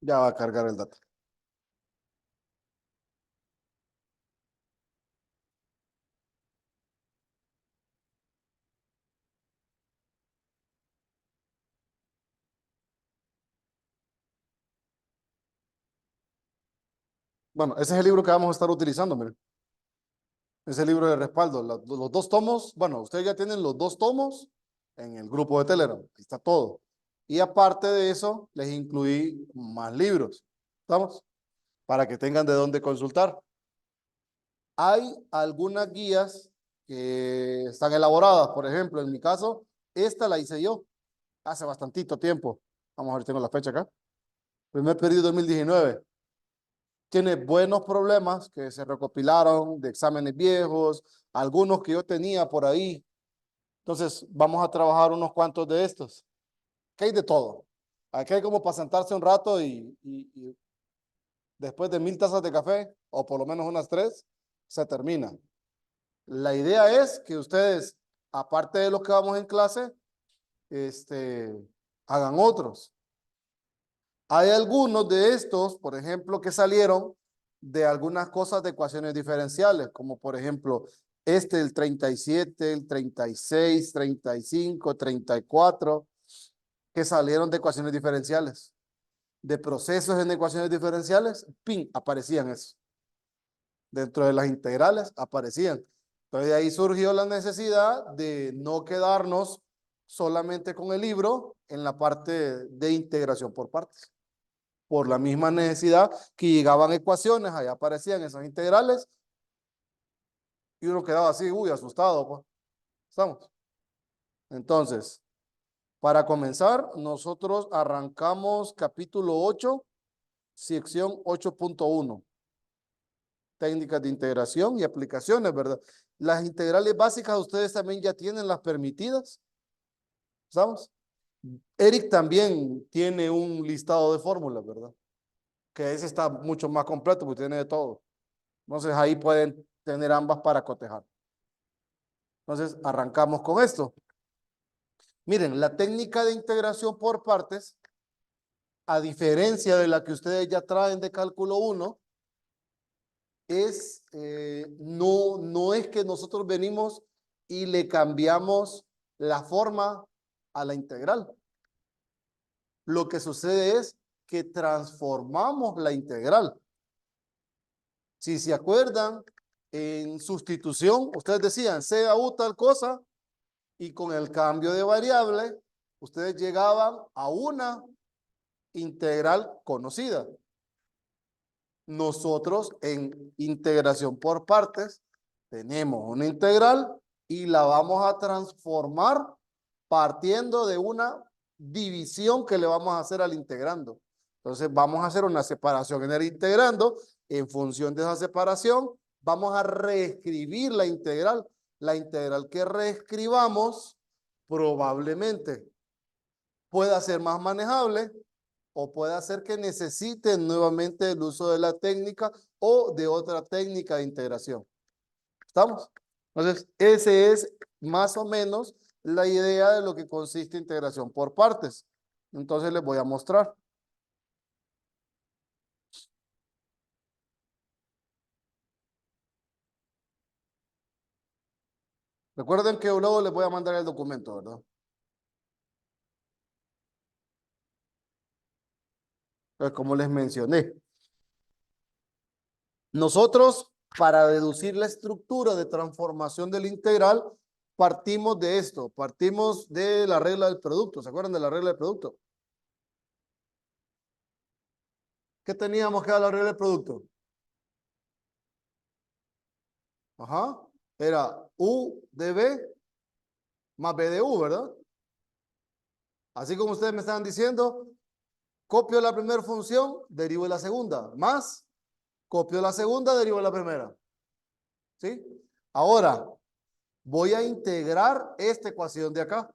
Ya va a cargar el dato. Bueno, ese es el libro que vamos a estar utilizando, miren. Ese libro de respaldo. Los dos tomos, bueno, ustedes ya tienen los dos tomos en el grupo de Telegram. Ahí está todo. Y aparte de eso, les incluí más libros. ¿Estamos? Para que tengan de dónde consultar. Hay algunas guías que están elaboradas. Por ejemplo, en mi caso, esta la hice yo hace bastantito tiempo. Vamos a ver, tengo la fecha acá. Primer periodo 2019. Tiene buenos problemas que se recopilaron de exámenes viejos, algunos que yo tenía por ahí. Entonces, vamos a trabajar unos cuantos de estos. Aquí hay de todo. Aquí hay como para sentarse un rato y después de 1000 tazas de café, o por lo menos unas 3, se termina. La idea es que ustedes, aparte de lo que vamos en clase, hagan otros. Hay algunos de estos, por ejemplo, que salieron de algunas cosas de ecuaciones diferenciales, como por ejemplo, el 37, el 36, 35, 34, que salieron de ecuaciones diferenciales. De procesos en ecuaciones diferenciales, ¡ping!, aparecían eso. Dentro de las integrales aparecían. Entonces de ahí surgió la necesidad de no quedarnos solamente con el libro en la parte de integración por partes. Por la misma necesidad que llegaban ecuaciones, allá aparecían esas integrales y uno quedaba así, uy, asustado, pues. ¿Estamos? Entonces, para comenzar, nosotros arrancamos capítulo 8, sección 8.1, técnicas de integración y aplicaciones, ¿verdad? Las integrales básicas ustedes también ya tienen las permitidas, ¿estamos? Eric también tiene un listado de fórmulas, ¿verdad? Que ese está mucho más completo porque tiene de todo. Entonces ahí pueden tener ambas para cotejar. Entonces arrancamos con esto. Miren, la técnica de integración por partes, a diferencia de la que ustedes ya traen de cálculo 1, no es que nosotros venimos y le cambiamos la forma a la integral. Lo que sucede es que transformamos la integral. Si se acuerdan, en sustitución, ustedes decían sea u tal cosa, y con el cambio de variable, ustedes llegaban a una integral conocida. Nosotros en integración por partes tenemos una integral y la vamos a transformar partiendo de una división que le vamos a hacer al integrando. Entonces vamos a hacer una separación en el integrando. En función de esa separación vamos a reescribir la integral. La integral que reescribamos probablemente pueda ser más manejable o puede hacer que necesiten nuevamente el uso de la técnica o de otra técnica de integración. ¿Estamos? Entonces, ese es más o menos la idea de lo que consiste integración por partes. Entonces, les voy a mostrar. Recuerden que luego les voy a mandar el documento, ¿verdad? Pues como les mencioné, nosotros para deducir la estructura de transformación del integral, partimos de esto, partimos de la regla del producto. ¿Se acuerdan de la regla del producto? ¿Qué teníamos que dar la regla del producto? Ajá, era U de B más B de U, ¿verdad? Así como ustedes me estaban diciendo, copio la primera función, derivo de la segunda, más copio la segunda, derivo de la primera. ¿Sí? Ahora, voy a integrar esta ecuación de acá.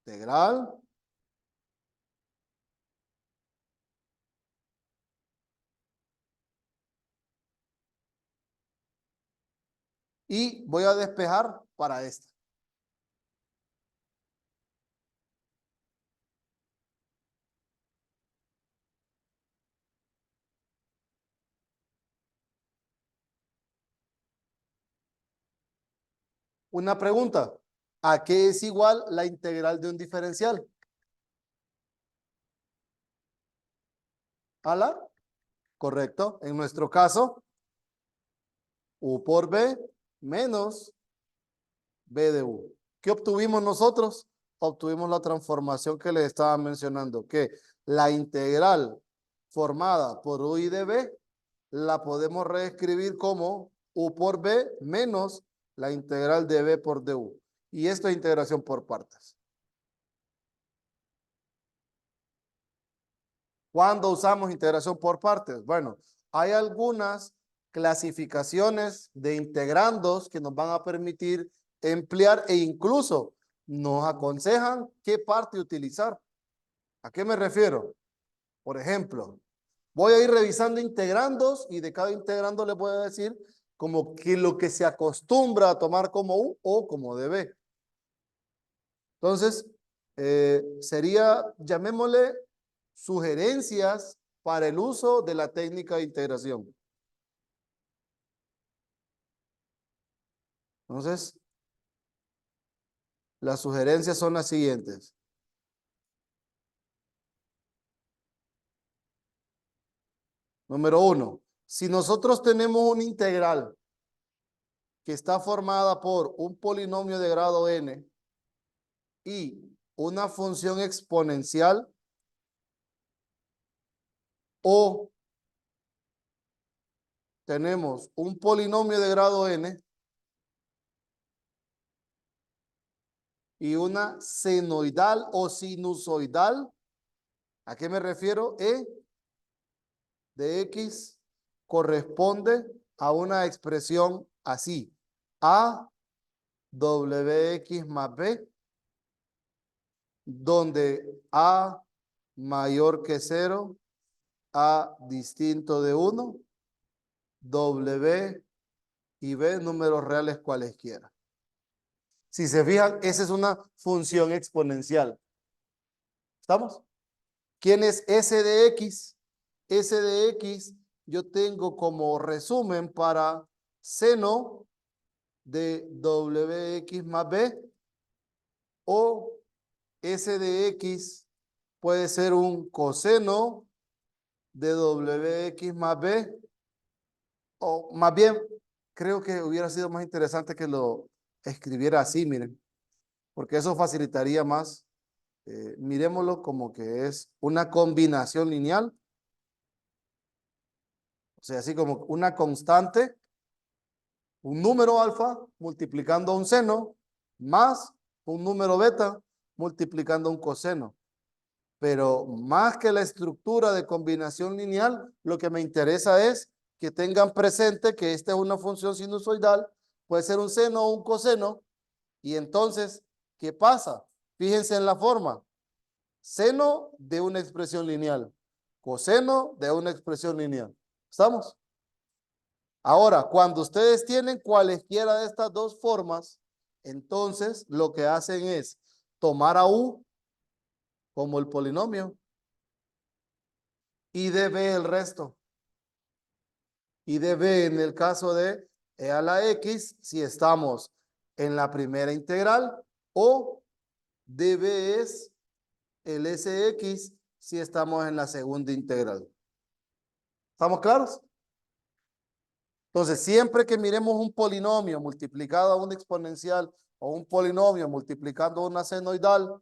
Integral. Y voy a despejar para esta. Una pregunta. ¿A qué es igual la integral de un diferencial? ¿A la? Correcto. En nuestro caso, U por B menos B de U. ¿Qué obtuvimos nosotros? Obtuvimos la transformación que les estaba mencionando, que la integral formada por U y de B la podemos reescribir como U por B menos la integral de B por DU. Y esto es integración por partes. ¿Cuándo usamos integración por partes? Bueno, hay algunas clasificaciones de integrandos que nos van a permitir emplear e incluso nos aconsejan qué parte utilizar. ¿A qué me refiero? Por ejemplo, voy a ir revisando integrandos y de cada integrando les voy a decir como que lo que se acostumbra a tomar como U o como DB. Entonces, sería, llamémosle, sugerencias para el uso de la técnica de integración. Entonces, las sugerencias son las siguientes. Número 1, si nosotros tenemos una integral que está formada por un polinomio de grado n y una función exponencial o tenemos un polinomio de grado n y una senoidal o sinusoidal, ¿a qué me refiero? E de X corresponde a una expresión así, A WX más B, donde A mayor que 0, A distinto de 1, W y B números reales cualesquiera. Si se fijan, esa es una función exponencial. ¿Estamos? ¿Quién es S de X? S de X yo tengo como resumen para seno de WX más B o S de X puede ser un coseno de WX más B o más bien creo que hubiera sido más interesante que lo escribiera así, miren, porque eso facilitaría más. Miremoslo como que es una combinación lineal, o sea, así como una constante, un número alfa multiplicando un seno más un número beta multiplicando un coseno. Pero más que la estructura de combinación lineal, lo que me interesa es que tengan presente que esta es una función sinusoidal, puede ser un seno o un coseno, y entonces, ¿qué pasa? Fíjense en la forma. Seno de una expresión lineal, coseno de una expresión lineal. ¿Estamos? Ahora, cuando ustedes tienen cualesquiera de estas dos formas, entonces lo que hacen es tomar a U como el polinomio y de B el resto. Y de B en el caso de E a la X si estamos en la primera integral o dB es el SX si estamos en la segunda integral. ¿Estamos claros? Entonces, siempre que miremos un polinomio multiplicado a un exponencial o un polinomio multiplicando a una senoidal,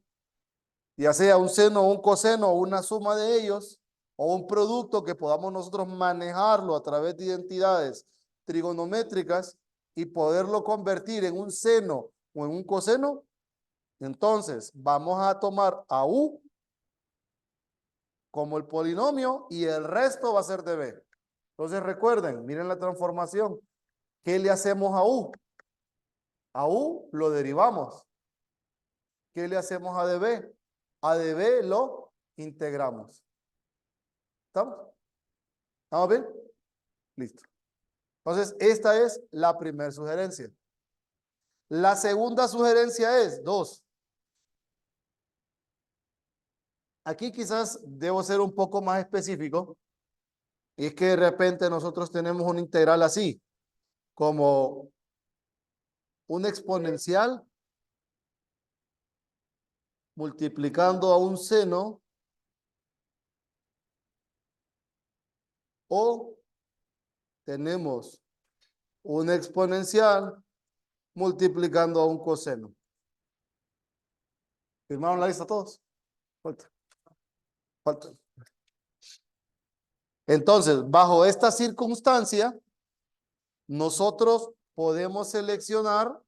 ya sea un seno o un coseno o una suma de ellos, o un producto que podamos nosotros manejarlo a través de identidades trigonométricas y poderlo convertir en un seno o en un coseno, entonces vamos a tomar a U como el polinomio y el resto va a ser de B. Entonces recuerden, miren la transformación. ¿Qué le hacemos a U? A U lo derivamos. ¿Qué le hacemos a DB? A DB lo integramos. ¿Estamos? ¿Estamos bien? Listo. Entonces, esta es la primera sugerencia. La segunda sugerencia es 2. Aquí quizás debo ser un poco más específico. Y es que de repente nosotros tenemos una integral así, como un exponencial multiplicando a un seno o tenemos un exponencial multiplicando a un coseno. ¿Firmaron la lista todos? Falta. Falta. Entonces, bajo esta circunstancia, nosotros podemos seleccionar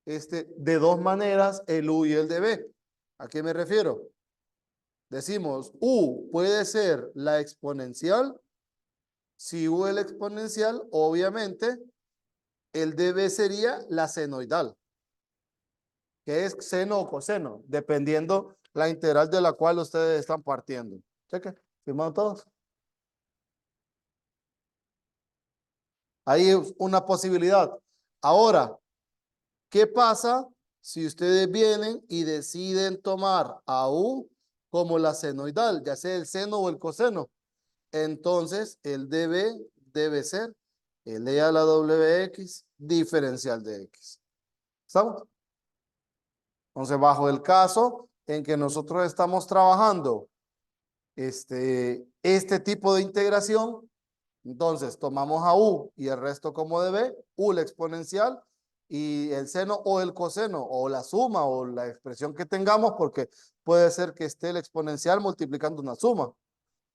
de dos maneras el U y el de B. ¿A qué me refiero? Decimos, U puede ser la exponencial. Si U es la exponencial, obviamente, el de B sería la senoidal, que es seno o coseno, dependiendo la integral de la cual ustedes están partiendo. Cheque, ¿firmaron todos? Ahí es una posibilidad. Ahora, ¿qué pasa si ustedes vienen y deciden tomar a U como la senoidal, ya sea el seno o el coseno? Entonces, el dB debe ser L a la WX diferencial de X. ¿Estamos? Entonces, bajo el caso en que nosotros estamos trabajando este tipo de integración, entonces tomamos a U y el resto como dB, U la exponencial y el seno o el coseno o la suma o la expresión que tengamos, porque puede ser que esté el exponencial multiplicando una suma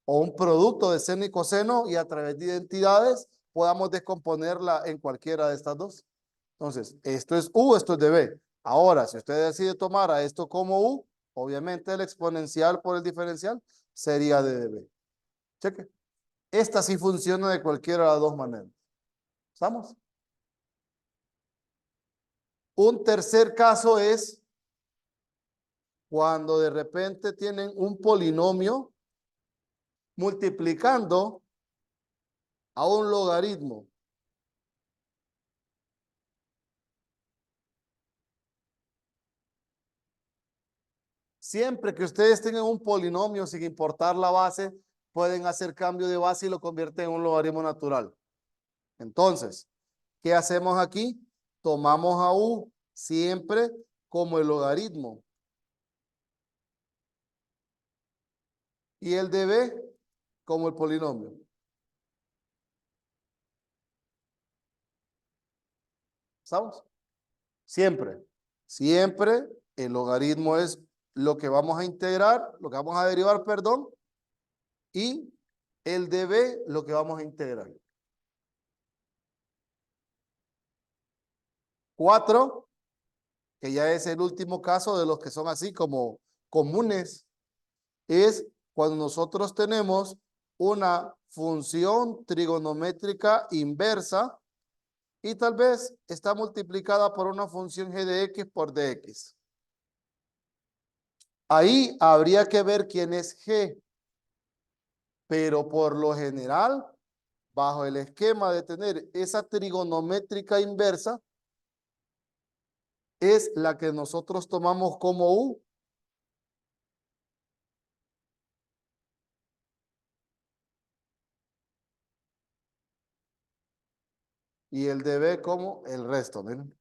o un producto de seno y coseno y a través de identidades podamos descomponerla en cualquiera de estas dos. Entonces, esto es U, esto es dB. Ahora, si usted decide tomar a esto como U, obviamente el exponencial por el diferencial sería de dB. Cheque. Esta sí funciona de cualquiera de las dos maneras. ¿Estamos? Un tercer caso es cuando de repente tienen un polinomio multiplicando a un logaritmo. Siempre que ustedes tengan un polinomio, sin importar la base, pueden hacer cambio de base y lo convierten en un logaritmo natural. Entonces, ¿qué hacemos aquí? Tomamos a U siempre como el logaritmo. Y el de B como el polinomio. ¿Estamos? Siempre. Siempre el logaritmo es lo que vamos a integrar, lo que vamos a derivar, perdón, y el de B lo que vamos a integrar. 4, que ya es el último caso de los que son así como comunes, es cuando nosotros tenemos una función trigonométrica inversa y tal vez está multiplicada por una función g de x por dx. Ahí habría que ver quién es g, pero por lo general, bajo el esquema de tener esa trigonométrica inversa, es la que nosotros tomamos como u. Y el de b como el resto, miren.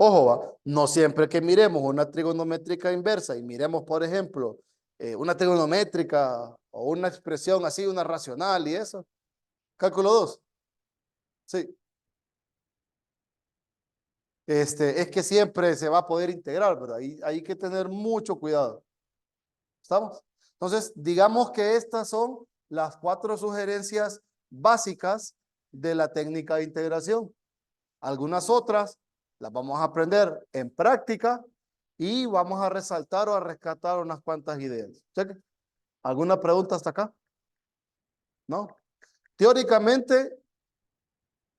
Ojo, va, no siempre que miremos una trigonométrica inversa y miremos, por ejemplo, una trigonométrica o una expresión así, una racional y eso. Cálculo 2. Sí. Es que siempre se va a poder integrar, pero ahí hay que tener mucho cuidado. ¿Estamos? Entonces, digamos que estas son las 4 sugerencias básicas de la técnica de integración. Algunas otras las vamos a aprender en práctica y vamos a resaltar o a rescatar unas cuantas ideas. Cheque. ¿Alguna pregunta hasta acá? ¿No? Teóricamente,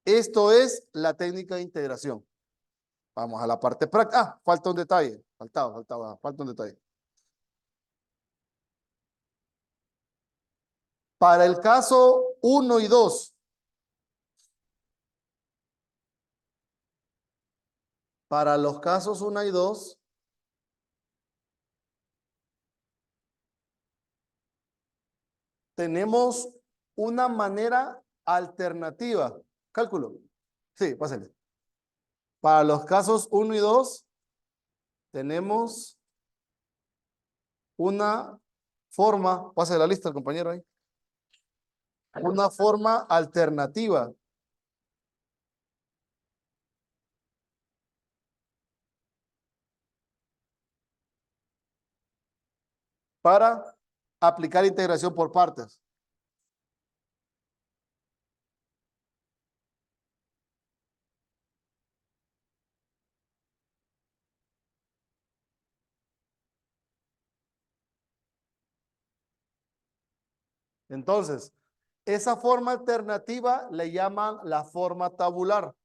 esto es la técnica de integración. Vamos a la parte práctica. Ah, falta un detalle. Falta un detalle. Para el caso 1 y 2, para los casos 1 y 2, tenemos una manera alternativa. Cálculo. Sí, pásale. Para los casos 1 y 2, tenemos una forma, pase la lista el compañero ahí, una forma alternativa para aplicar integración por partes. Entonces, esa forma alternativa le llaman la forma tabular.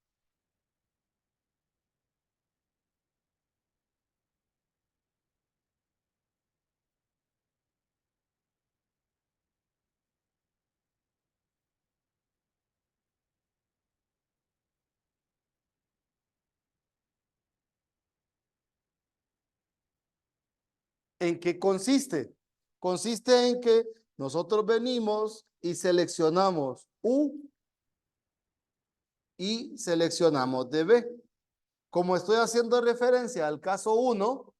¿En qué consiste? Consiste en que nosotros venimos y seleccionamos U y seleccionamos DB. Como estoy haciendo referencia al caso 1,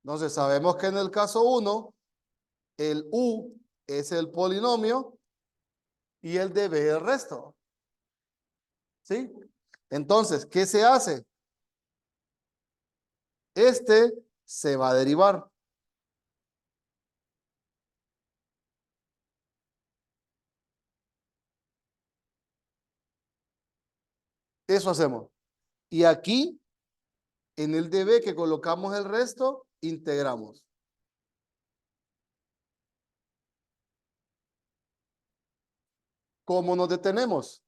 entonces sabemos que en el caso 1, el U es el polinomio y el DB el resto. ¿Sí? Entonces, ¿qué se hace? Este se va a derivar. Eso hacemos. Y aquí, en el DB que colocamos el resto, integramos. ¿Cómo nos detenemos?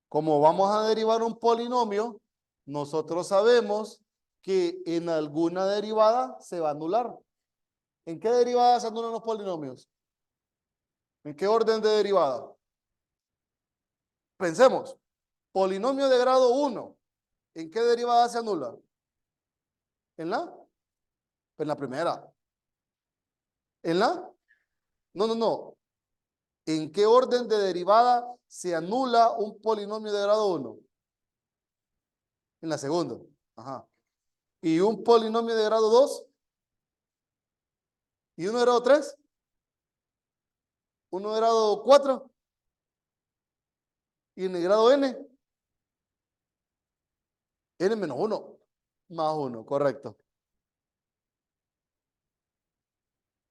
Como vamos a derivar un polinomio, nosotros sabemos que en alguna derivada se va a anular. ¿En qué derivada se anulan los polinomios? ¿En qué orden de derivada? Pensemos, polinomio de grado 1, ¿en qué derivada se anula? ¿En la? En la primera. ¿En la? No, no, no. ¿En qué orden de derivada se anula un polinomio de grado 1? En la segunda. Ajá. ¿Y un polinomio de grado 2? ¿Y uno de grado 3? ¿Uno de grado 4? ¿Y en el grado n? N menos 1. Más 1, correcto.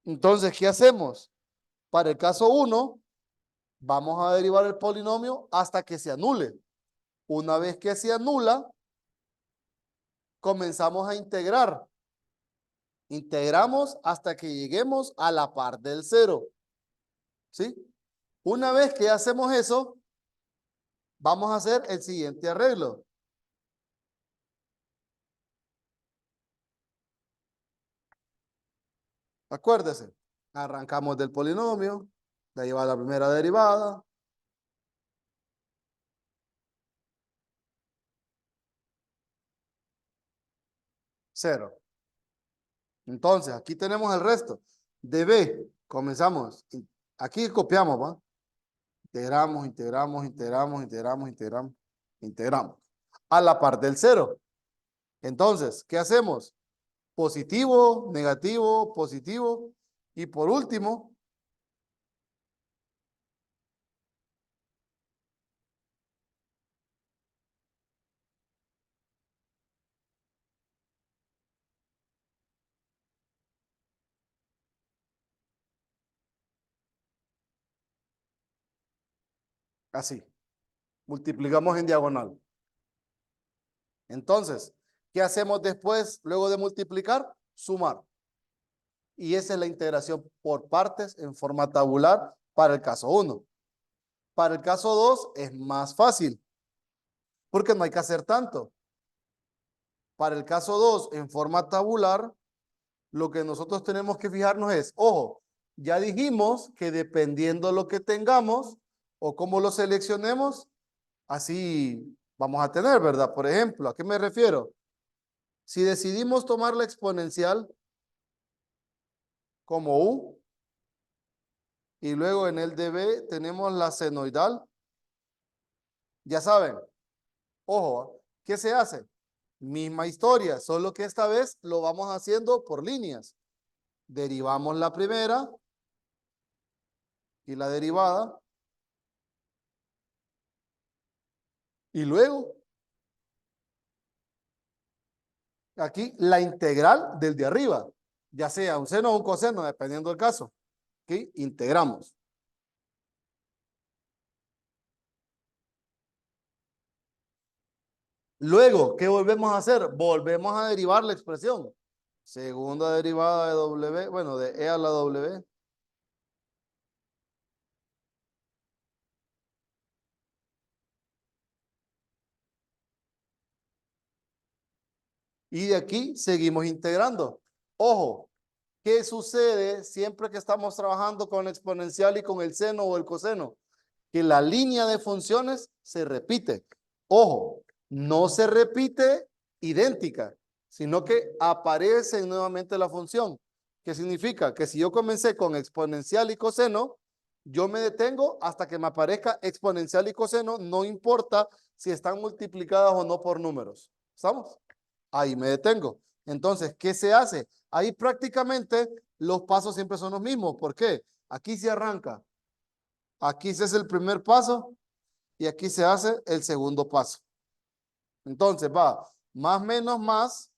Entonces, ¿qué hacemos? Para el caso 1, vamos a derivar el polinomio hasta que se anule. Una vez que se anula, comenzamos a integrar. Integramos hasta que lleguemos a la par del 0. ¿Sí? Una vez que hacemos eso, vamos a hacer el siguiente arreglo. Acuérdese, arrancamos del polinomio, de ahí va la primera derivada. Cero. Entonces, aquí tenemos el resto. De B, comenzamos. Aquí copiamos, ¿va? Integramos, integramos, integramos, integramos, integramos, integramos. A la par del 0. Entonces, ¿qué hacemos? Positivo, negativo, positivo. Y por último, así. Multiplicamos en diagonal. Entonces, ¿qué hacemos después, luego de multiplicar? Sumar. Y esa es la integración por partes en forma tabular para el caso 1. Para el caso 2 es más fácil, porque no hay que hacer tanto. Para el caso 2 en forma tabular, lo que nosotros tenemos que fijarnos es, ojo, ya dijimos que dependiendo de lo que tengamos o cómo lo seleccionemos, así vamos a tener, ¿verdad? Por ejemplo, ¿a qué me refiero? Si decidimos tomar la exponencial como U Y luego en el de B tenemos la senoidal. Ya saben, ojo, ¿qué se hace? Misma historia, solo que esta vez lo vamos haciendo por líneas. Derivamos la primera y la derivada. Y luego, aquí la integral del de arriba, ya sea un seno o un coseno, dependiendo del caso. ¿Ok? Integramos. Luego, ¿qué volvemos a hacer? Volvemos a derivar la expresión. Segunda derivada de W, bueno, de E a la W. Y de aquí seguimos integrando. Ojo, ¿qué sucede siempre que estamos trabajando con exponencial y con el seno o el coseno? Que la línea de funciones se repite. Ojo, no se repite idéntica, sino que aparece nuevamente la función. ¿Qué significa? Que si yo comencé con exponencial y coseno, yo me detengo hasta que me aparezca exponencial y coseno, no importa si están multiplicadas o no por números. ¿Estamos? Ahí me detengo. Entonces, ¿qué se hace? Ahí prácticamente los pasos siempre son los mismos. ¿Por qué? Aquí se arranca. Aquí se hace el primer paso y aquí se hace el segundo paso. Entonces va más menos más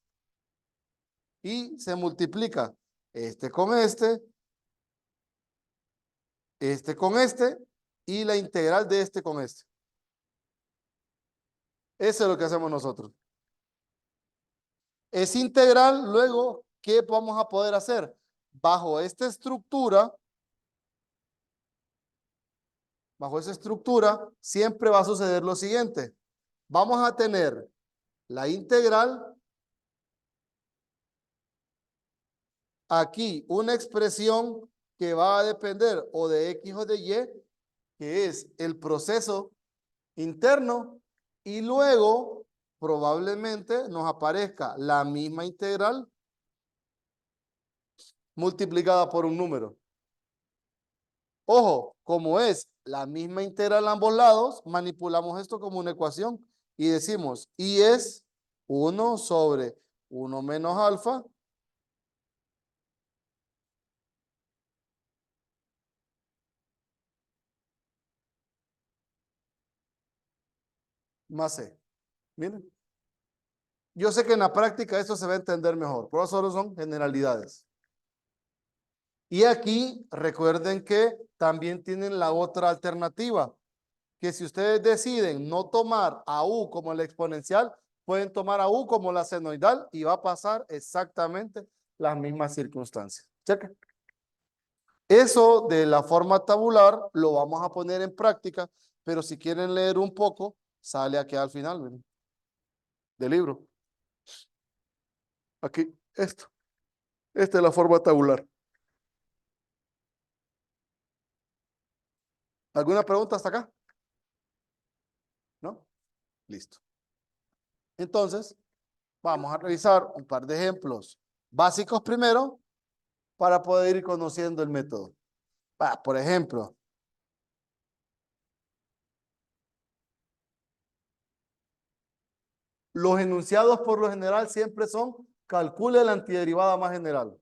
y se multiplica este con este y la integral de este con este. Eso es lo que hacemos nosotros. Es integral, luego, ¿qué vamos a poder hacer? Bajo esta estructura, siempre va a suceder lo siguiente. Vamos a tener la integral, aquí una expresión que va a depender o de X o de Y, que es el proceso interno, y luego probablemente nos aparezca la misma integral multiplicada por un número. Ojo, como es la misma integral a ambos lados, manipulamos esto como una ecuación y decimos, y es 1 sobre 1 menos alfa más C. Miren, yo sé que en la práctica esto se va a entender mejor, pero solo son generalidades. Y aquí recuerden que también tienen la otra alternativa, que si ustedes deciden no tomar a U como la exponencial, pueden tomar a U como la senoidal y va a pasar exactamente las mismas circunstancias. Cheque. Eso de la forma tabular lo vamos a poner en práctica, pero si quieren leer un poco, sale aquí al final, miren, del libro. Aquí, esto. Esta es la forma tabular. ¿Alguna pregunta hasta acá? ¿No? Listo. Entonces, vamos a revisar un par de ejemplos básicos primero para poder ir conociendo el método. Por ejemplo, los enunciados por lo general siempre son calcule la antiderivada más general.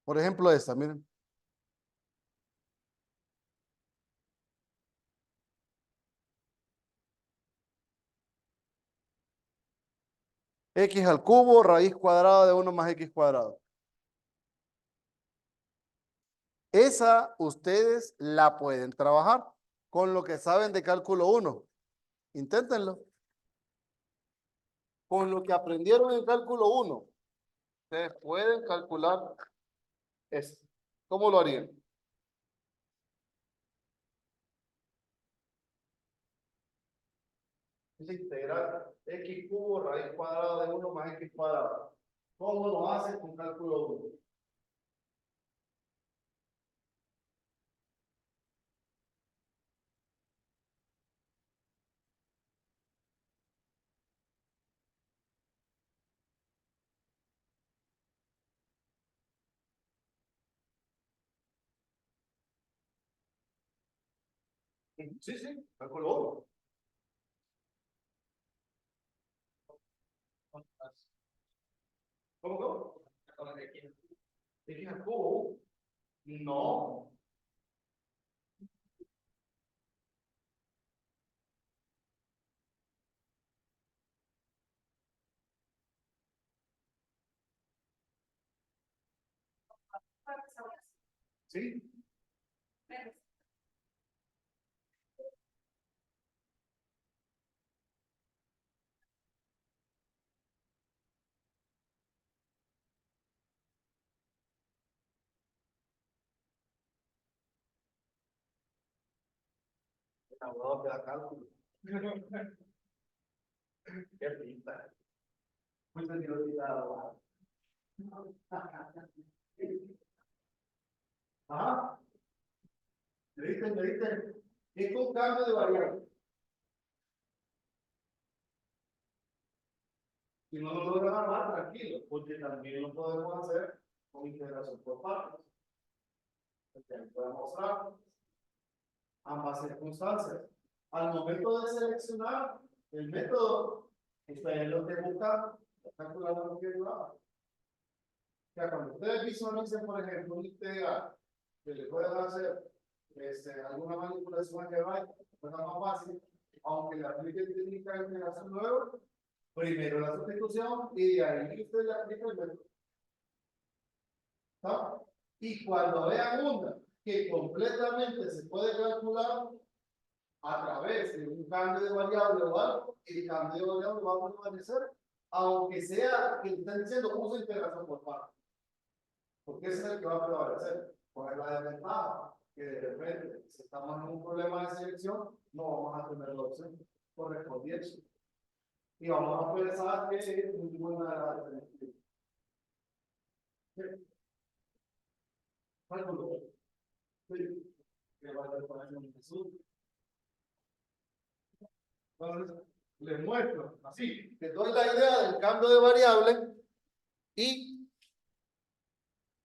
Por ejemplo, esta, miren. X al cubo, raíz cuadrada de 1 más X cuadrado. Esa ustedes la pueden trabajar con lo que saben de cálculo 1. Inténtenlo. Con lo que aprendieron en cálculo 1, ustedes pueden calcular eso. ¿Cómo lo harían? Es integral x cubo raíz cuadrada de 1 más x cuadrado. ¿Cómo lo hace con cálculo 1? Sí, sí, cálculo 1. ¿Cómo? X al cubo. No. ¿Sí? Abogado que da cálculo. Qué pinta. Muy divertido. Ajá. Me dicen, es un cambio de variable. Si no lo logran armar, tranquilo, porque también lo podemos hacer con integración por partes. Podemos mostrar ambas circunstancias. Al momento de seleccionar el método, ustedes lo que buscan es calcular lo que llevaba. O sea, cuando ustedes visualicen, por ejemplo, un integral que le puedan hacer alguna manipulación que vaya, pues más fácil, aunque le aplique técnica de integración nueva, primero la sustitución y de ahí usted le aplica el método. ¿Está? Y cuando vean una que completamente se puede calcular a través de un cambio de variable o algo, el cambio de variable va a permanecer, aunque sea que están diciendo uso integración por parte. Porque ese es el que va a prevalecer. ¿Cuál es la desventaja? Que de repente, si estamos en un problema de selección, no vamos a tener la opción correspondiente. Y vamos a pensar que es ninguna de las alternativas. Cálculo. Sí. Que va a poner en Jesús. Entonces, les muestro así. Les doy la idea del cambio de variable y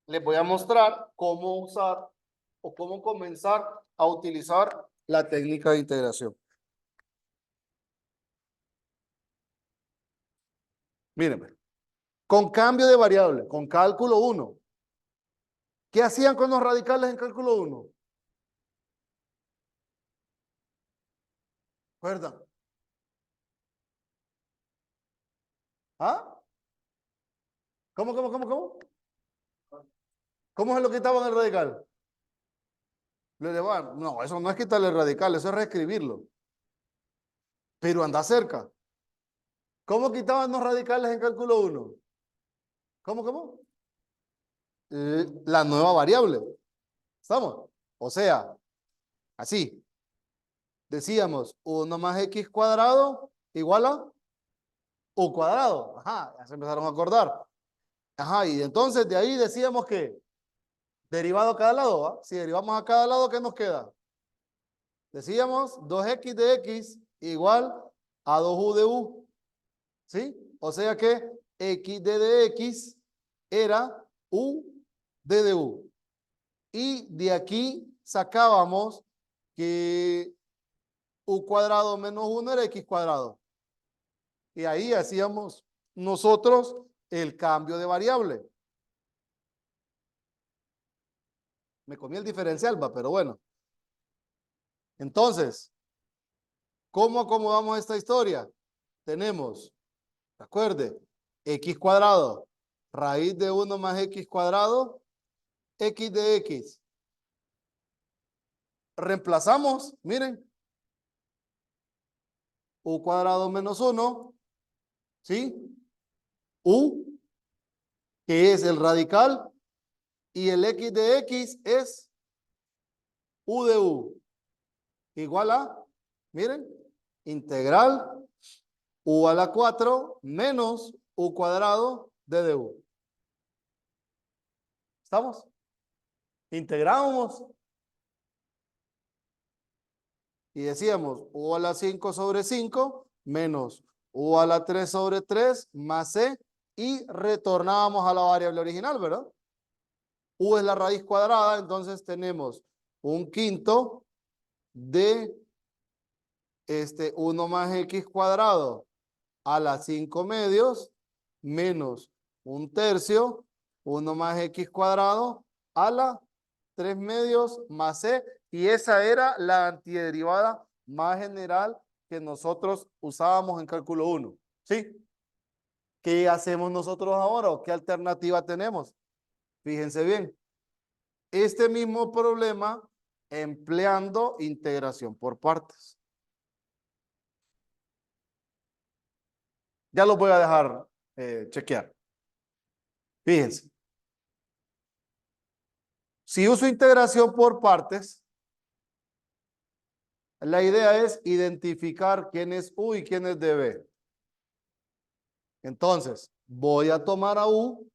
les voy a mostrar cómo usar o cómo comenzar a utilizar la técnica de integración. Mírenme. Con cambio de variable, con cálculo 1. ¿Qué hacían con los radicales en cálculo 1? ¿Recuerdan? ¿Ah? ¿Cómo? ¿Cómo se lo quitaban el radical? ¿Le elevaban? No, eso no es quitarle el radical, eso es reescribirlo. Pero anda cerca. ¿Cómo quitaban los radicales en cálculo 1? ¿Cómo? La nueva variable. ¿Estamos? O sea, así. Decíamos, 1 más x cuadrado igual a u cuadrado. Ajá, ya se empezaron a acordar. Ajá, y entonces de ahí decíamos que derivado a cada lado, ¿va? Si derivamos a cada lado, ¿qué nos queda? Decíamos 2x de x igual a 2u de u. ¿Sí? O sea que x de x era u de u. Y de aquí sacábamos que u cuadrado menos 1 era x cuadrado. Y ahí hacíamos nosotros el cambio de variable. Me comí el diferencial, va, pero bueno. Entonces, ¿cómo acomodamos esta historia? Tenemos, recuerde, x cuadrado, raíz de 1 más x cuadrado, x de x. Reemplazamos, miren, u cuadrado menos 1, ¿sí? U, que es el radical, y el x de x es u de u, igual a, miren, integral u a la 4 menos u cuadrado de du. ¿Estamos? Integramos y decíamos u a la 5 sobre 5 menos u a la 3 sobre 3 más c y retornábamos a la variable original, ¿verdad? U es la raíz cuadrada, entonces tenemos un quinto de 1 más x cuadrado a la 5 medios menos un tercio, 1 más x cuadrado a la 3 medios más c, y esa era la antiderivada más general que nosotros usábamos en cálculo 1. ¿Sí? ¿Qué hacemos nosotros ahora o qué alternativa tenemos? Fíjense bien. Este mismo problema empleando integración por partes. Ya lo voy a dejar chequear. Fíjense. Si uso integración por partes, la idea es identificar quién es U y quién es DB. Entonces, voy a tomar a U,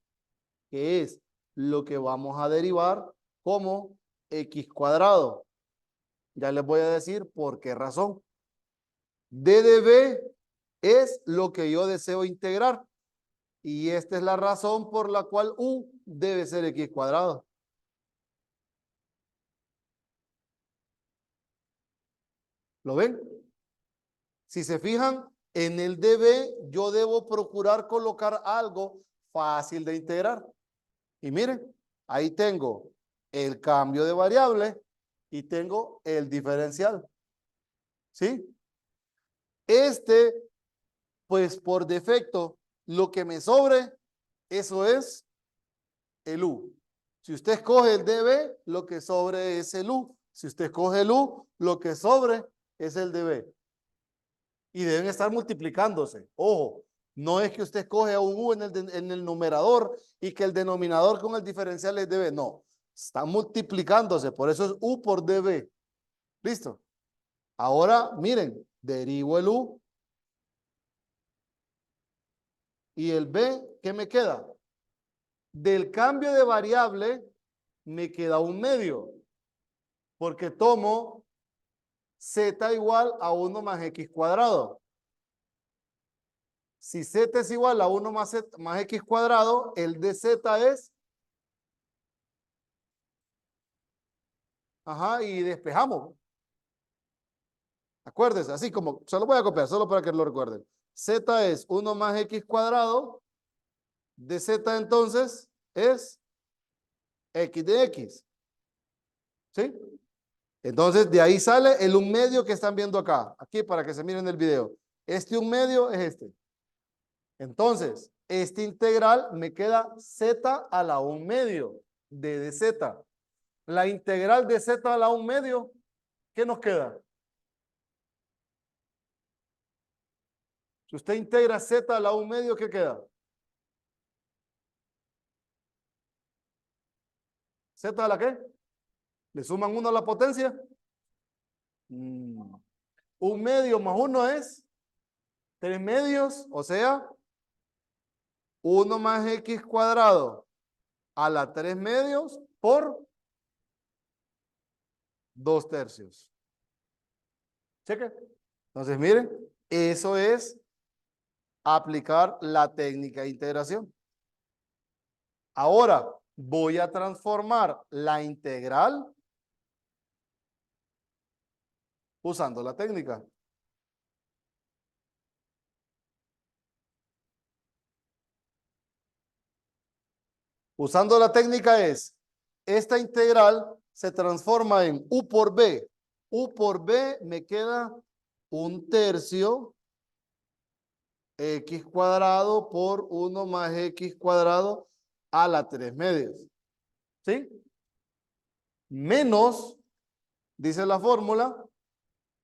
que es lo que vamos a derivar como x cuadrado. Ya les voy a decir por qué razón. D de B es lo que yo deseo integrar. Y esta es la razón por la cual U debe ser x cuadrado. ¿Lo ven? Si se fijan, en el DB yo debo procurar colocar algo fácil de integrar. Y miren, ahí tengo el cambio de variable y tengo el diferencial. ¿Sí? Pues por defecto, lo que me sobre, eso es el U. Si usted escoge el DB, lo que sobre es el U. Si usted escoge el U, lo que sobre es el DB. Y deben estar multiplicándose. Ojo, no es que usted escoge un U en el numerador y que el denominador con el diferencial es DB. No, están multiplicándose. Por eso es U por DB. ¿Listo? Ahora, miren, derivo el U. Y el B, ¿qué me queda? Del cambio de variable, me queda un medio. Porque tomo z igual a 1 más x cuadrado. Si z es igual a 1 más x cuadrado, el de z es... Ajá, y despejamos. Acuérdense, así como, se lo voy a copiar, solo para que lo recuerden. Z es 1 más x cuadrado, de z entonces es x de x. ¿Sí? Entonces, de ahí sale el 1/2 que están viendo acá. Aquí para que se miren el video. Este 1/2 es este. Entonces, este integral me queda z a la 1/2 de dz. La integral de z a la 1/2, ¿qué nos queda? Si usted integra z a la 1/2, ¿qué queda? ¿Z a la qué? ¿Le suman 1 a la potencia? 1/2 más 1 es 3 medios, o sea, 1 más x cuadrado a la 3 medios por 2 tercios. Cheque. Entonces, miren, eso es aplicar la técnica de integración. Ahora voy a transformar la integral usando la técnica. Usando la técnica esta integral se transforma en u por b. U por b me queda 1/3 x cuadrado por 1 más x cuadrado a la 3 medios. ¿Sí? Menos, dice la fórmula,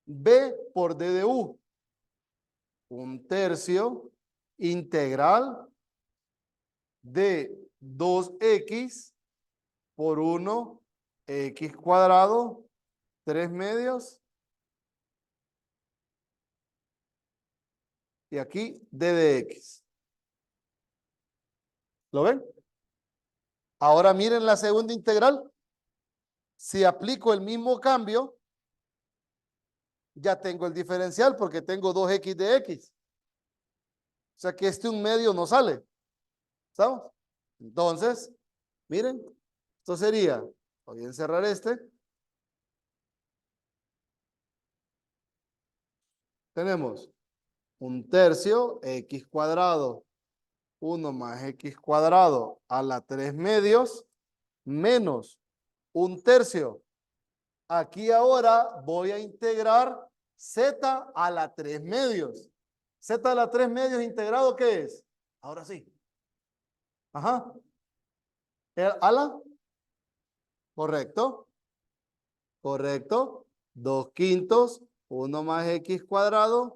b por d de u. 1/3 integral de 2x por 1 x cuadrado 3 medios y aquí d de x. ¿Lo ven? Ahora miren la segunda integral. Si aplico el mismo cambio, ya tengo el diferencial porque tengo 2x de x. O sea que este un medio no sale. ¿Estamos? Entonces, miren, esto sería, voy a encerrar este. Tenemos un tercio x cuadrado, 1 más x cuadrado a la 3 medios, menos un tercio. Aquí ahora voy a integrar z a la 3 medios. Z a la 3 medios integrado, ¿qué es? Ahora sí. Ajá. ¿A la? Correcto. Correcto. 2 quintos, 1 más x cuadrado,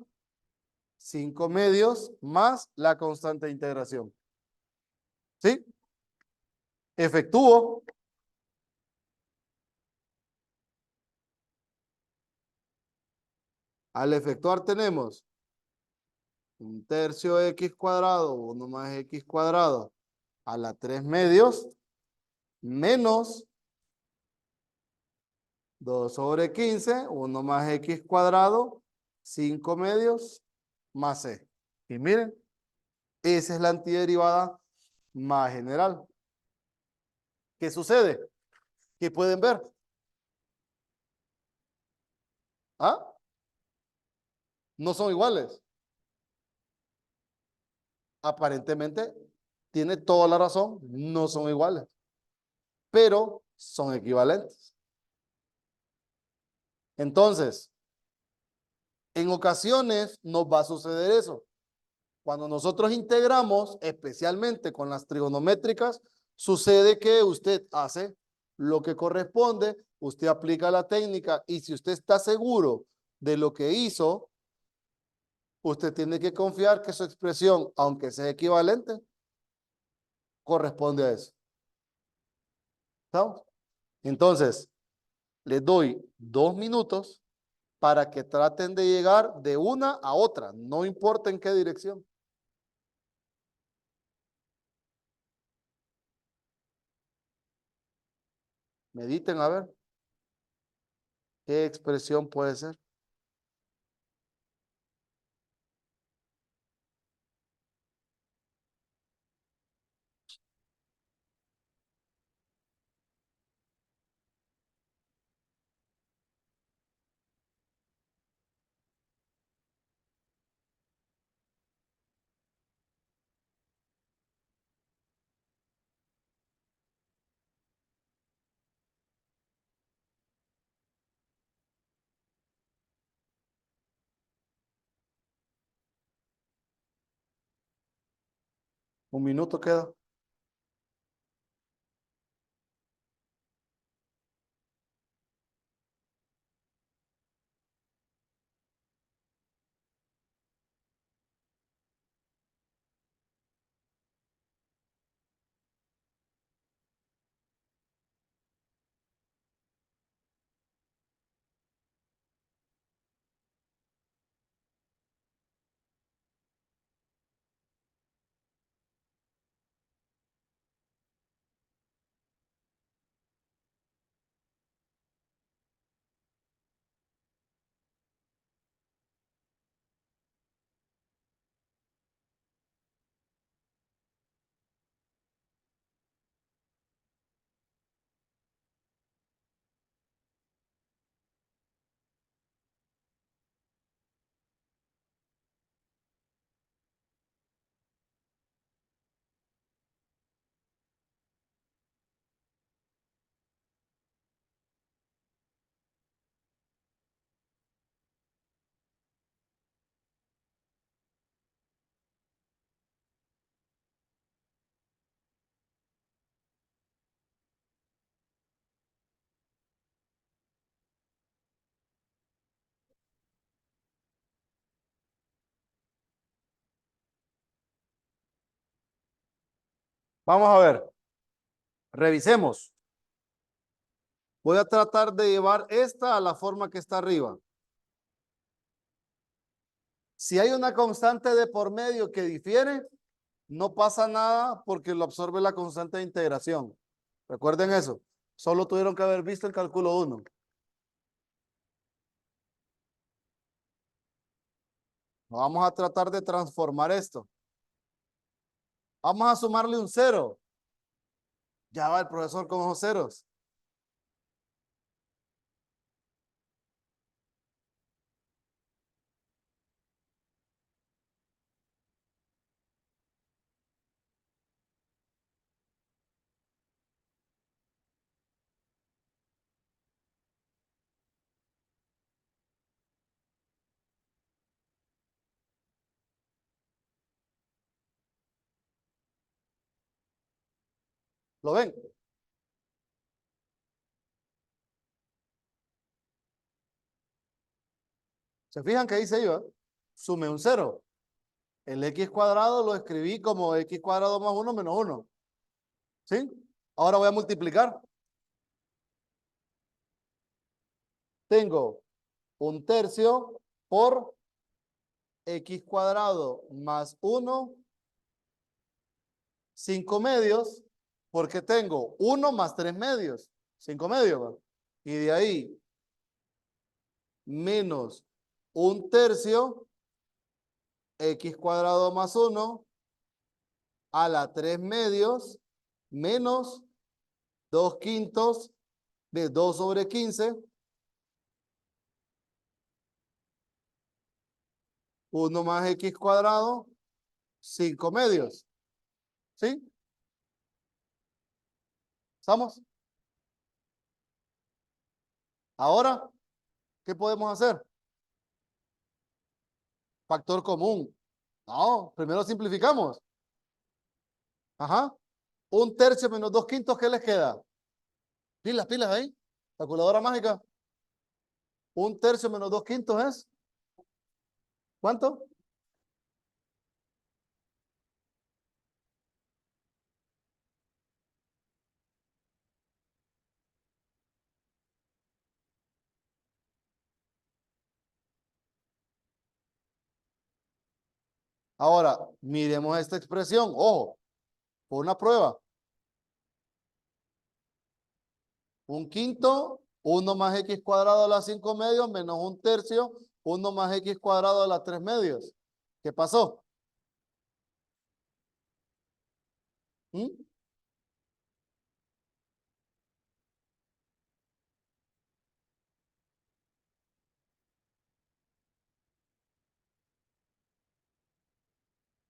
5 medios, más la constante de integración. ¿Sí? Efectúo. Al efectuar tenemos un tercio de x cuadrado, 1 más x cuadrado a la 3 medios, menos 2 sobre 15, 1 más x cuadrado, 5 medios, más c. Y miren, esa es la antiderivada más general. ¿Qué sucede? ¿Qué pueden ver? ¿Ah? No son iguales. Aparentemente, tiene toda la razón, no son iguales, pero son equivalentes. Entonces, en ocasiones nos va a suceder eso. Cuando nosotros integramos, especialmente con las trigonométricas, sucede que usted hace lo que corresponde, usted aplica la técnica y si usted está seguro de lo que hizo, usted tiene que confiar que su expresión, aunque sea equivalente, corresponde a eso. ¿Estamos? Entonces, les doy 2 minutos para que traten de llegar de una a otra, no importa en qué dirección. Mediten a ver qué expresión puede ser. Un minuto queda. Vamos a ver. Revisemos. Voy a tratar de llevar esta a la forma que está arriba. Si hay una constante de por medio que difiere, no pasa nada porque lo absorbe la constante de integración. Recuerden eso. Solo tuvieron que haber visto el cálculo 1. Vamos a tratar de transformar esto. Vamos a sumarle un 0. Ya va el profesor con esos ceros. ¿Lo ven? ¿Se fijan que dice yo? Sume un 0. El x cuadrado lo escribí como x cuadrado más 1 menos 1. ¿Sí? Ahora voy a multiplicar. Tengo un tercio por x cuadrado más 1, 5 medios, porque tengo 1 más 3 medios, 5 medios, ¿va? Y de ahí menos un tercio, x cuadrado más 1 a la 3 medios, menos 2 quintos de 2 sobre 15, 1 más x cuadrado, 5 medios. ¿Sí? ¿Estamos? Ahora, ¿qué podemos hacer? Factor común. No, primero simplificamos. Ajá. Un tercio menos 2 quintos, ¿qué les queda? Pilas, pilas ahí. Calculadora mágica. Un tercio menos 2 quintos es. ¿Cuánto? Ahora, miremos esta expresión. Ojo, por una prueba. Un quinto, 1 más x cuadrado a la 5 medios, menos un tercio, 1 más x cuadrado a la 3 medios. ¿Qué pasó? ¿Mm?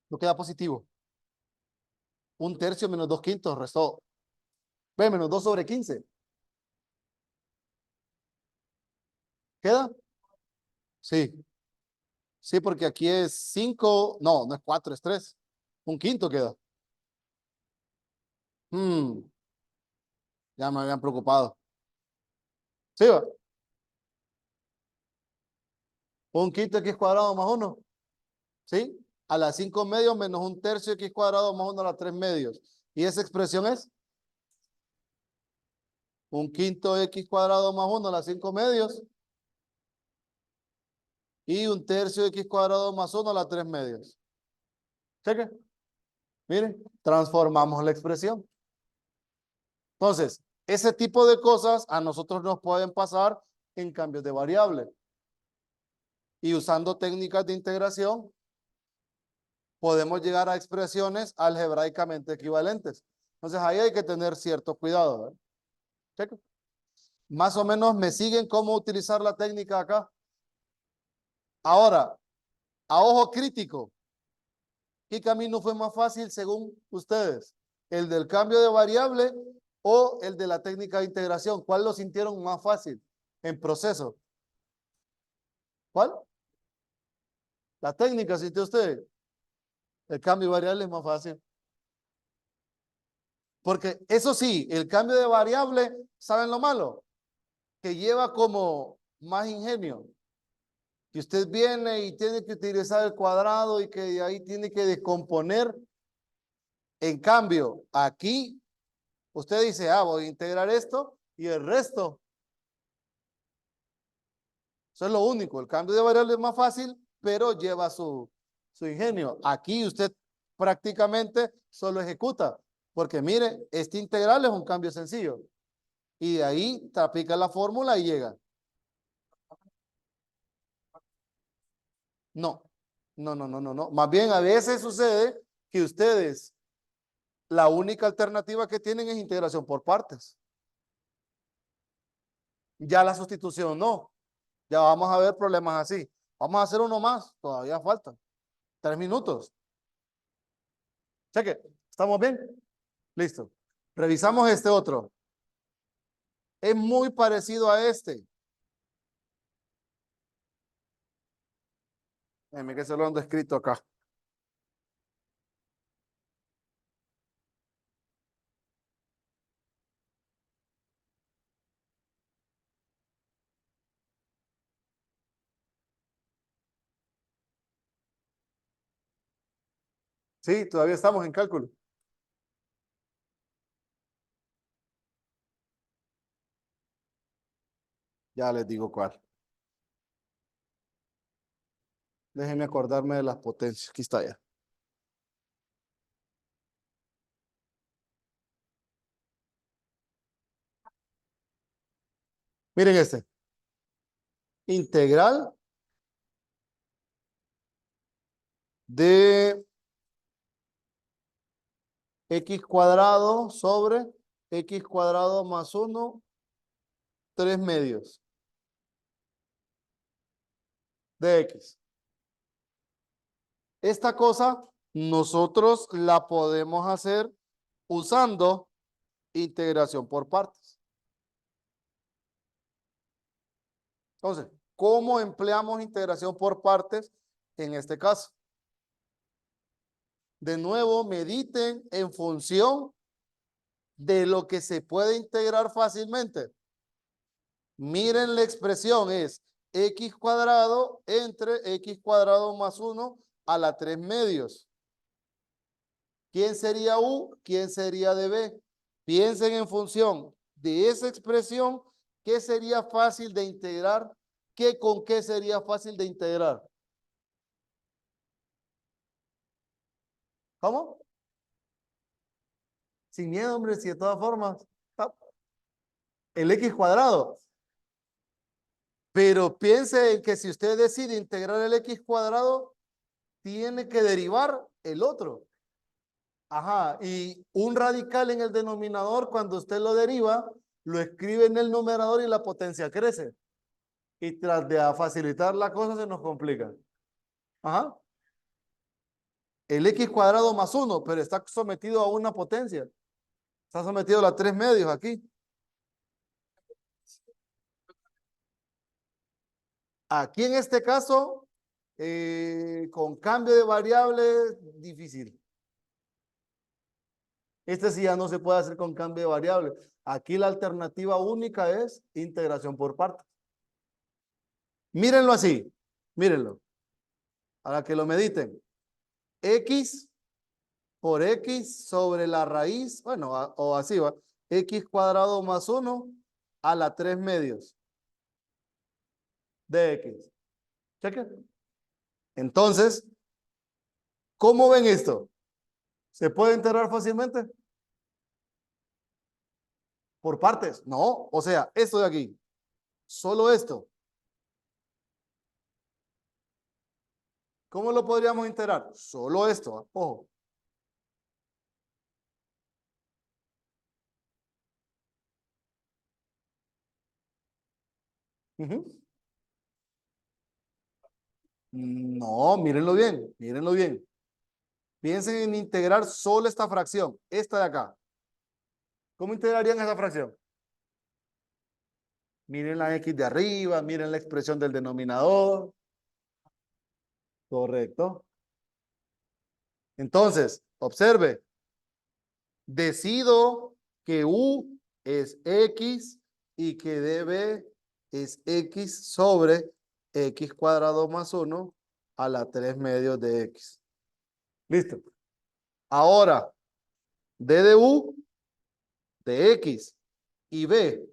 No queda positivo. Un tercio menos 2 quintos, restó. Ve, menos 2 sobre 15. ¿Queda? Sí. Sí, porque aquí es 5. No, no es 4, es 3. Un quinto queda. Ya me habían preocupado. Sí, va. Un quinto x cuadrado más 1. ¿Sí? A las 5 medios menos un tercio x cuadrado más 1 a las 3 medios. ¿Y esa expresión es? Un quinto x cuadrado más 1 a las 5 medios. Y un tercio x cuadrado más 1 a las 3 medios. Cheque. Miren, transformamos la expresión. Entonces, ese tipo de cosas a nosotros nos pueden pasar en cambios de variable. Y usando técnicas de integración, podemos llegar a expresiones algebraicamente equivalentes. Entonces, ahí hay que tener cierto cuidado, ¿verdad? Cheque. Más o menos me siguen cómo utilizar la técnica acá. Ahora, a ojo crítico, ¿qué camino fue más fácil según ustedes? ¿El del cambio de variable o el de la técnica de integración? ¿Cuál lo sintieron más fácil en proceso? ¿Cuál? La técnica, ¿sintió usted? El cambio de variable es más fácil. Porque eso sí, el cambio de variable, ¿saben lo malo? Que lleva como más ingenio. Que usted viene y tiene que utilizar el cuadrado y que de ahí tiene que descomponer. En cambio, aquí usted dice, voy a integrar esto y el resto. Eso es lo único. El cambio de variable es más fácil, pero lleva su ingenio. Aquí usted prácticamente solo ejecuta, porque mire, este integral es un cambio sencillo. Y de ahí te aplica la fórmula y llega. No, no. Más bien a veces sucede que ustedes, la única alternativa que tienen es integración por partes. Ya la sustitución no. Ya vamos a ver problemas así. Vamos a hacer uno más, todavía falta. 3 minutos. Cheque, ¿estamos bien? Listo. Revisamos este otro. Es muy parecido a este. Déjame que se lo ando escrito acá. Sí, todavía estamos en cálculo. Ya les digo cuál. Déjenme acordarme de las potencias. Aquí está ya. Miren este. Integral de x cuadrado sobre x cuadrado más 1, 3 medios de x. Esta cosa nosotros la podemos hacer usando integración por partes. Entonces, ¿cómo empleamos integración por partes en este caso? De nuevo, mediten en función de lo que se puede integrar fácilmente. Miren la expresión, es x cuadrado entre x cuadrado más 1 a la 3 medios. ¿Quién sería u? ¿Quién sería de b? Piensen en función de esa expresión, ¿qué sería fácil de integrar? ¿Qué con qué sería fácil de integrar? ¿Cómo? Sin miedo, hombre, si de todas formas, el x cuadrado. Pero piense en que si usted decide integrar el x cuadrado, tiene que derivar el otro. Ajá, y un radical en el denominador, cuando usted lo deriva, lo escribe en el numerador y la potencia crece. Y tras de facilitar la cosa se nos complica. Ajá. El x cuadrado más 1, pero está sometido a una potencia. Está sometido a las 3 medios aquí. Aquí en este caso, con cambio de variable, difícil. Este sí ya no se puede hacer con cambio de variable. Aquí la alternativa única es integración por partes. Mírenlo así, mírenlo, para que lo mediten. X por X sobre la raíz, bueno, o así va, X cuadrado más 1 a la 3 medios de X. Cheque. Entonces, ¿cómo ven esto? ¿Se puede integrar fácilmente? Por partes. No, o sea, esto de aquí, solo esto. ¿Cómo lo podríamos integrar? Solo esto, ojo. No, mírenlo bien, mírenlo bien. Piensen en integrar solo esta fracción, esta de acá. ¿Cómo integrarían esa fracción? Miren la X de arriba, miren la expresión del denominador. Correcto. Entonces, observe, decido que U es X y que DB es X sobre X cuadrado más 1 a la 3 medios de X. Listo. Ahora, D de U de X y B,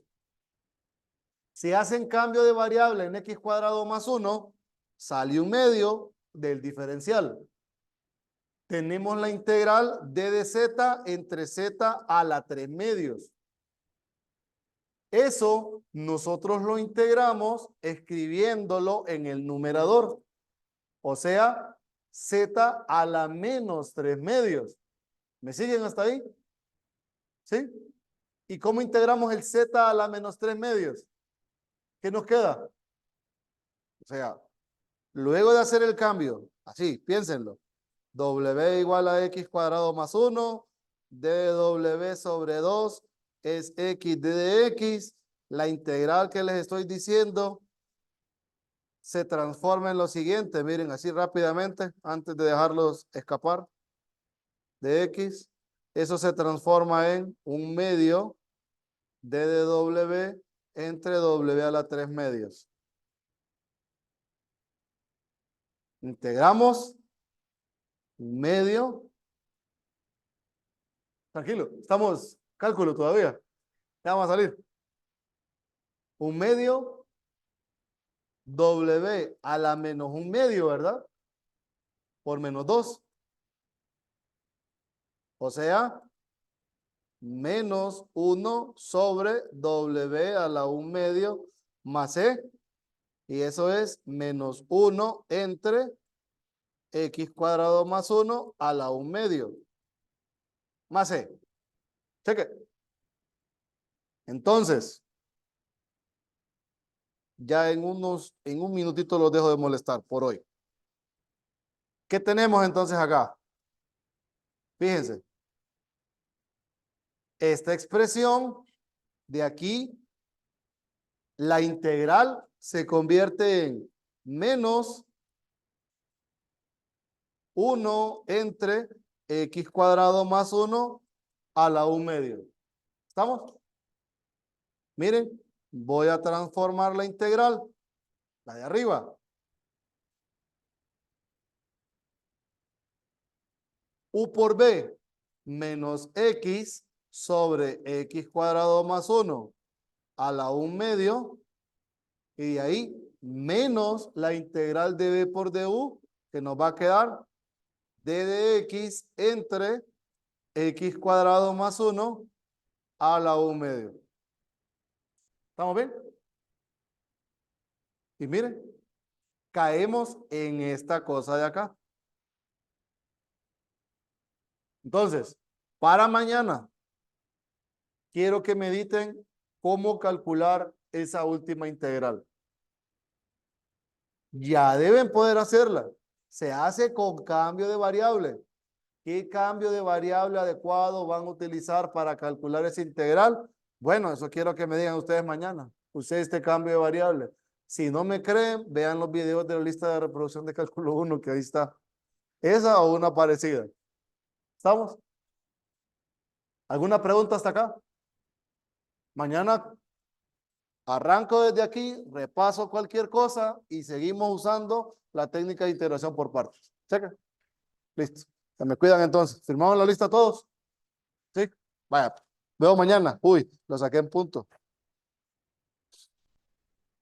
si hacen cambio de variable en X cuadrado más 1, sale 1/2 del diferencial. Tenemos la integral d de z entre z a la 3/2. Eso nosotros lo integramos escribiéndolo en el numerador. O sea, z a la menos 3/2. ¿Me siguen hasta ahí? ¿Sí? ¿Y cómo integramos el z a la menos 3/2? ¿Qué nos queda? O sea, luego de hacer el cambio, así, piénsenlo. W igual a x cuadrado más 1, dw sobre 2 es x de x. La integral que les estoy diciendo se transforma en lo siguiente. Miren, así rápidamente, antes de dejarlos escapar, de x. Eso se transforma en 1/2 d de w entre w a la 3/2. Integramos 1/2. Tranquilo, estamos cálculo todavía. Ya vamos a salir. 1/2 w a la menos 1/2, ¿verdad? Por menos 2. O sea, menos 1 sobre w a la 1/2 más e. Y eso es menos 1 entre x cuadrado más 1 a la 1/2 más e. Cheque. Entonces, ya en un minutito los dejo de molestar por hoy. ¿Qué tenemos entonces acá? Fíjense. Esta expresión de aquí, la integral se convierte en menos 1 entre x cuadrado más 1 a la 1/2. ¿Estamos? Miren, voy a transformar la integral, la de arriba. U por b menos x sobre x cuadrado más 1 a la 1/2. Y de ahí menos la integral de b por du, que nos va a quedar d de x entre x cuadrado más 1 a la 1/2. ¿Estamos bien? Y miren, caemos en esta cosa de acá. Entonces, para mañana, quiero que mediten cómo calcular esa última integral. Ya deben poder hacerla. Se hace con cambio de variable. ¿Qué cambio de variable adecuado van a utilizar para calcular esa integral? Bueno, eso quiero que me digan ustedes mañana. Use este cambio de variable. Si no me creen, vean los videos de la lista de reproducción de cálculo 1, que ahí está. Esa o una parecida. ¿Estamos? ¿Alguna pregunta hasta acá? Mañana arranco desde aquí, repaso cualquier cosa y seguimos usando la técnica de integración por partes. Checa. Listo. Se me cuidan entonces. ¿Firmamos la lista todos? Sí. Vaya. Veo mañana. Uy, lo saqué en punto.